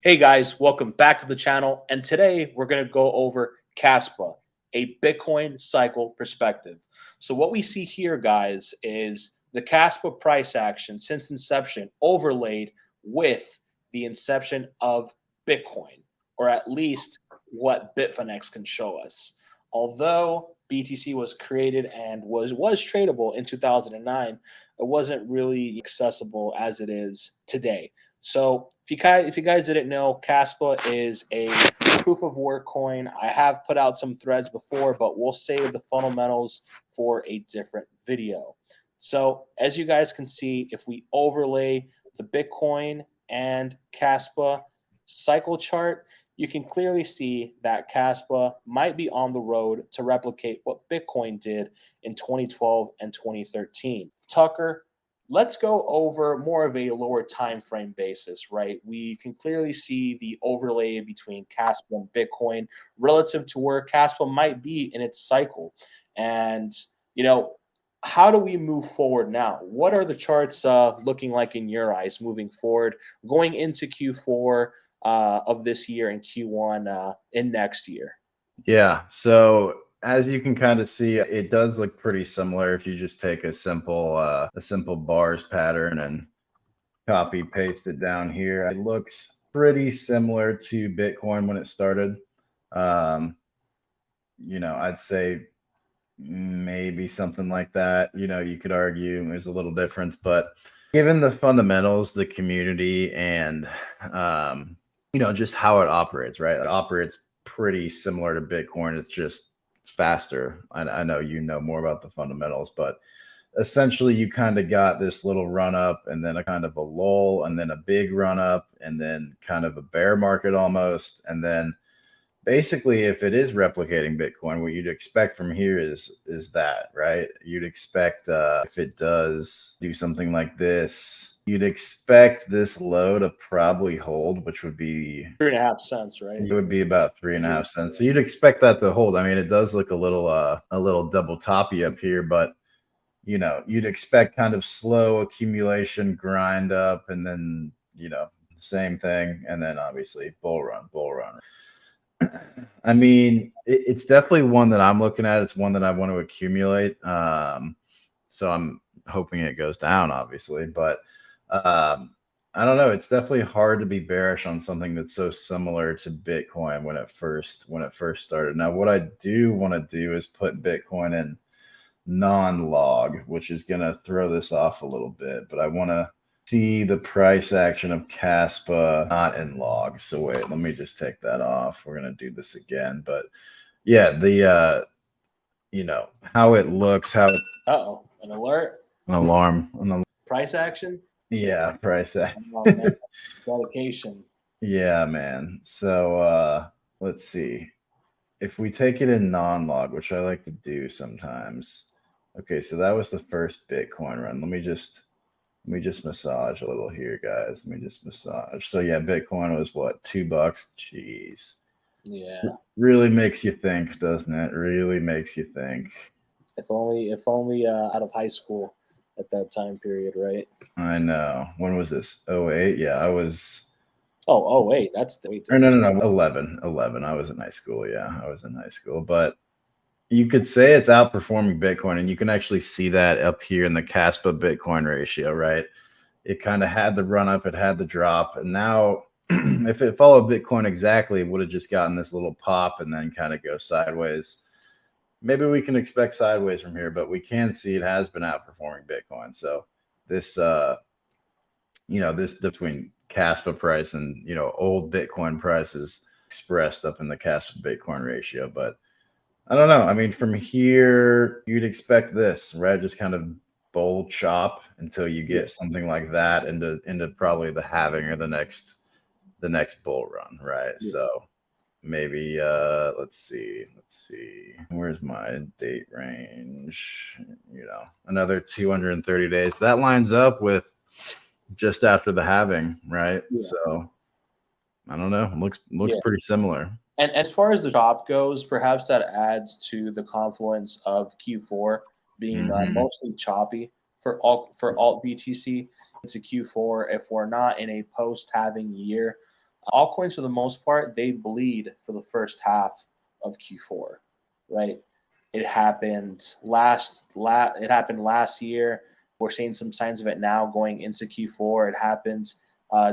Hey guys, welcome back to the channel. And today we're going to go over Kaspa, a Bitcoin cycle perspective. So, what we see here, guys, is the Kaspa price action since inception overlaid with the inception of Bitcoin, or at least what Bitfinex can show us. Although BTC was created and was tradable in 2009, it wasn't really accessible as it is today. So if you guys didn't know, Kaspa is a proof of work coin. I have put out some threads before, but we'll save the fundamentals for a different video. So as you guys can see, if we overlay the Bitcoin and Kaspa cycle chart, you can clearly see that Kaspa might be on the road to replicate what Bitcoin did in 2012 and 2013. Tucker, let's go over more of a lower time frame basis, right? We can clearly see the overlay between Kaspa and Bitcoin relative to where Kaspa might be in its cycle. And, you know, how do we move forward now? What are the charts looking like in your eyes moving forward, going into Q4 of this year and Q1 in next year? Yeah. So as you can kind of see, it does look pretty similar if you just take a simple bars pattern and copy paste it down here. It looks pretty similar to Bitcoin when it started. Um, I'd say maybe something like that. You could argue there's a little difference, but given the fundamentals, the community, and just how it operates, right? It operates pretty similar to Bitcoin. It's just faster. I know you know more about the fundamentals, but essentially you kind of got this little run up and then a kind of a lull and then a big run up and then kind of a bear market almost. And then basically, if it is replicating Bitcoin, what you'd expect from here is that, right? You'd expect if it does do something like this, you'd expect this low to probably hold, which would be 3.5 cents, right? it would be about 3.5 cents. So you'd expect that to hold. I mean, it does look a little double toppy up here, but you'd expect kind of slow accumulation, grind up, and then same thing, and then obviously bull run. I mean, it's definitely one that I'm looking at. It's one that I want to accumulate. So I'm hoping it goes down, obviously, but I don't know. It's definitely hard to be bearish on something that's so similar to Bitcoin when it first started. Now, what I do want to do is put Bitcoin in non-log, which is going to throw this off a little bit, but I want to see the price action of Kaspa not in log. So wait, let me just take that off. We're going to do this again, but yeah, the how it looks, how it, An alert, an alarm. price action. Yeah, price action. Oh, man. Dedication. Yeah, man. So let's see. If we take it in non-log, which I like to do sometimes. Okay, so that was the first Bitcoin run. Let me just massage a little here, guys. Let me just massage. So yeah, Bitcoin was what, $2? Jeez. Yeah. Really makes you think, doesn't it? Really makes you think. If only out of high school at that time period, right? I know. When was this? 08? Yeah, I was. Oh, wait, that's way Or different. no. 11. 11. I was in high school. Yeah, I was in high school. But you could say it's outperforming Bitcoin, and you can actually see that up here in the Kaspa Bitcoin ratio, right? It kind of had the run up, it had the drop, and now if it followed Bitcoin exactly, it would have just gotten this little pop and then kind of go sideways. Maybe we can expect sideways from here, but we can see it has been outperforming Bitcoin. So this, this between Kaspa price and old Bitcoin prices expressed up in the Kaspa Bitcoin ratio, but I don't know. I mean, from here, you'd expect this, right? Just kind of bull chop until you get something like that into probably the halving or the next bull run, right? Yeah. So maybe let's see. Where's my date range? Another 230 days. That lines up with just after the halving, right? Yeah. So I don't know. Looks Yeah. pretty similar. And as far as the chop goes, perhaps that adds to the confluence of Q4 being mostly choppy for alt BTC into Q4. If we're not in a post halving year, Altcoins, for the most part, they bleed for the first half of Q4, right? It happened it happened last year. We're seeing some signs of it now going into Q4. It happened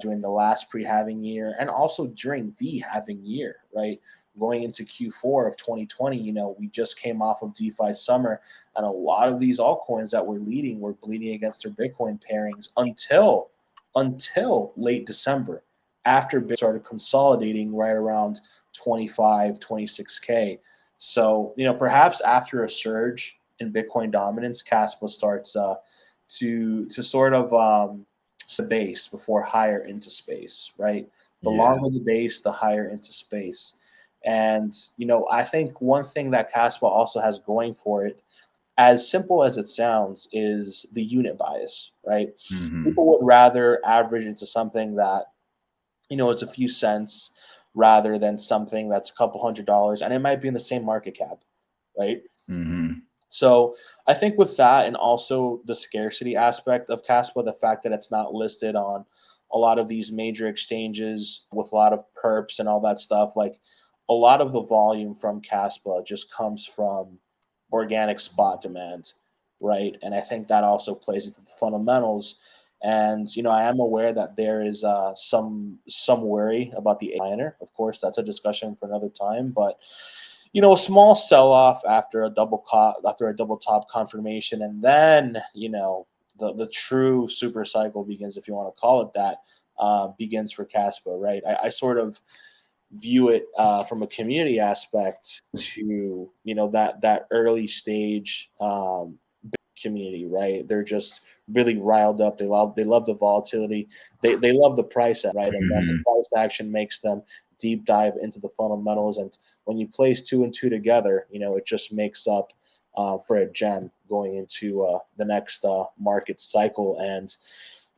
during the last pre-halving year and also during the halving year, right? Going into Q4 of 2020, we just came off of DeFi summer, and a lot of these altcoins that were leading were bleeding against their Bitcoin pairings until late December, after Bitcoin started consolidating right around 25, 26K. So, perhaps after a surge in Bitcoin dominance, Kaspa starts to sort of base before higher into space, right? The Yeah. longer the base, the higher into space. And, I think one thing that Kaspa also has going for it, as simple as it sounds, is the unit bias, right? Mm-hmm. People would rather average into something that, it's a few cents rather than something that's a couple $100, and it might be in the same market cap, right? Mm-hmm. So I think with that, and also the scarcity aspect of Kaspa, the fact that it's not listed on a lot of these major exchanges with a lot of perps and all that stuff, like a lot of the volume from Kaspa just comes from organic spot demand, right? And I think that also plays into the fundamentals. And I am aware that there is some worry about the miner. Of course, that's a discussion for another time. But a small sell off after a double top confirmation, and then the true super cycle begins, if you want to call it that, begins for Kaspa, right? I sort of view it from a community aspect to that early stage community, right? They're just really riled up. They love the volatility. They love the price, right? And then the Mm-hmm. price action makes them deep dive into the fundamentals. And when you place two and two together, it just makes up for a gem going into the next market cycle. And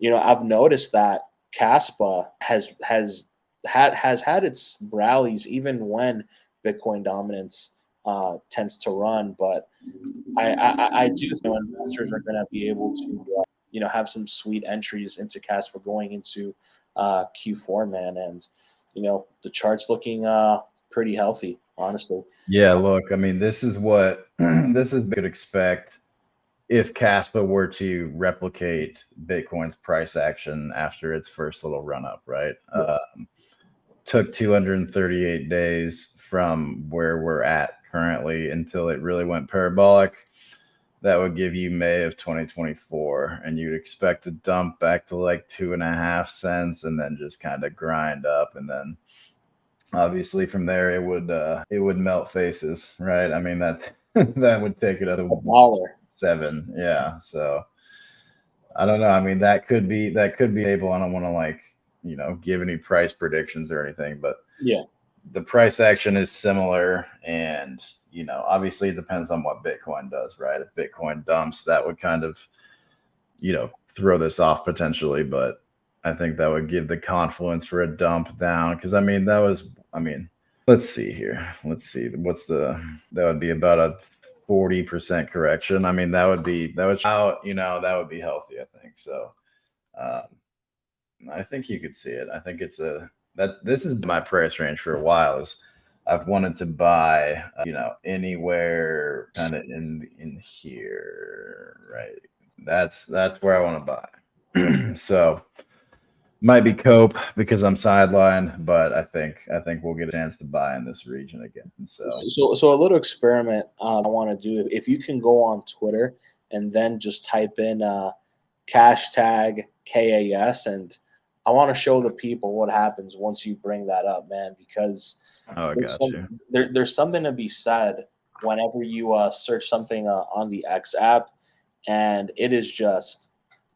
I've noticed that Kaspa has had its rallies even when Bitcoin dominance tends to run, but I do think investors are going to be able to have some sweet entries into Kaspa going into Q4, man, and the chart's looking pretty healthy, honestly. Yeah, look, I mean, this is what this is could expect if Kaspa were to replicate Bitcoin's price action after its first little run up, right? Took 238 days from where we're at currently until it really went parabolic. That would give you May of 2024, and you'd expect a dump back to like 2.5 cents and then just kind of grind up, and then obviously from there it would melt faces, right? I mean that that would take it up A to baller. 7. Yeah, so I don't know. I mean that could be able. I don't want to like give any price predictions or anything, but Yeah. the price action is similar, and obviously it depends on what Bitcoin does, right? If Bitcoin dumps, that would kind of throw this off potentially, but I think that would give the confluence for a dump down, because let's see here. Let's see. That would be about a 40% correction. I mean, that would be healthy, I think. So, um, I think you could see it. I think this is my price range for a while. Is I've wanted to buy, anywhere kind of in here, right? That's where I want to buy. So might be cope because I'm sidelined, but I think we'll get a chance to buy in this region again. So So a little experiment I want to do. If you can go on Twitter and then just type in hashtag KAS, and I want to show the people what happens once you bring that up, man, because oh, I got you. there's something to be said whenever you search something on the X app, and it is just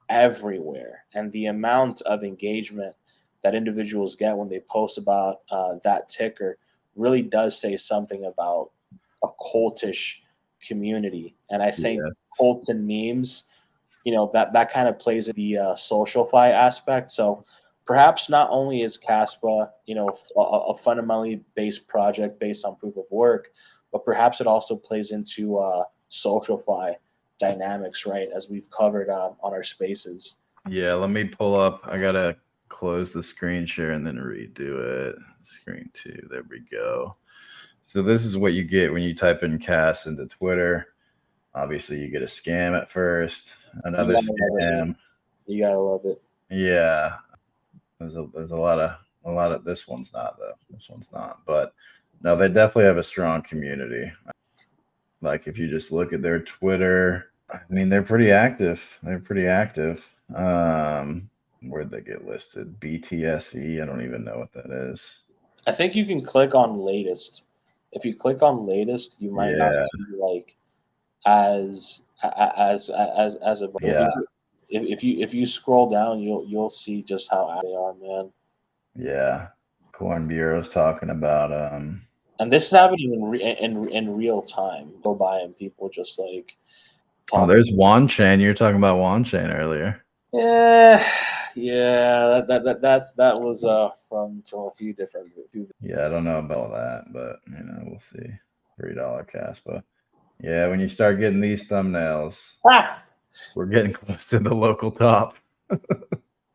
everywhere. And the amount of engagement that individuals get when they post about that ticker really does say something about a cultish community. And I think Yes. cults and memes, that kind of plays the social fi aspect. So perhaps not only is Caspa, a fundamentally based project based on proof of work, but perhaps it also plays into social fi dynamics, right? As we've covered on our spaces. Yeah, let me pull up. I gotta close the screen share and then redo it. Screen 2. There we go. So this is what you get when you type in Cas into Twitter. Obviously, you get a scam at first, another scam. You gotta love it. Yeah, there's a lot of. This one's not though. This one's not. But no, they definitely have a strong community. Like if you just look at their Twitter, I mean they're pretty active. They're pretty active. Where'd they get listed? BTSE. I don't even know what that is. I think you can click on latest. If you click on latest, you might not see like as a. Yeah. If you scroll down, you'll see just how active they are, man. Yeah. Corn Bureau's talking about And this is happening in real time. Go by and people just like. Oh, there's Wan Chain. You were talking about Wan Chain earlier. Yeah, that was from a few different. Yeah, I don't know about that, but we'll see. $3 Kaspa. Yeah, when you start getting these thumbnails, we're getting close to the local top.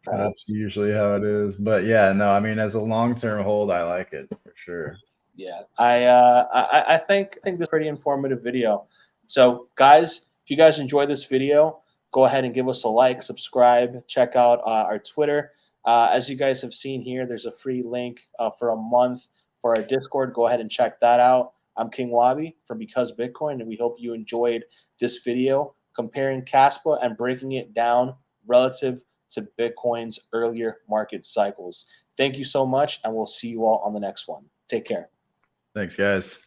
That's usually how it is. But yeah, no, I mean, as a long-term hold, I like it for sure. Yeah, I think this is a pretty informative video. So guys, if you guys enjoy this video, go ahead and give us a like, subscribe, check out our Twitter. As you guys have seen here, there's a free link for a month for our Discord. Go ahead and check that out. I'm King Wabi from Because Bitcoin, and we hope you enjoyed this video comparing Kaspa and breaking it down relative to Bitcoin's earlier market cycles. Thank you so much, and we'll see you all on the next one. Take care. Thanks, guys.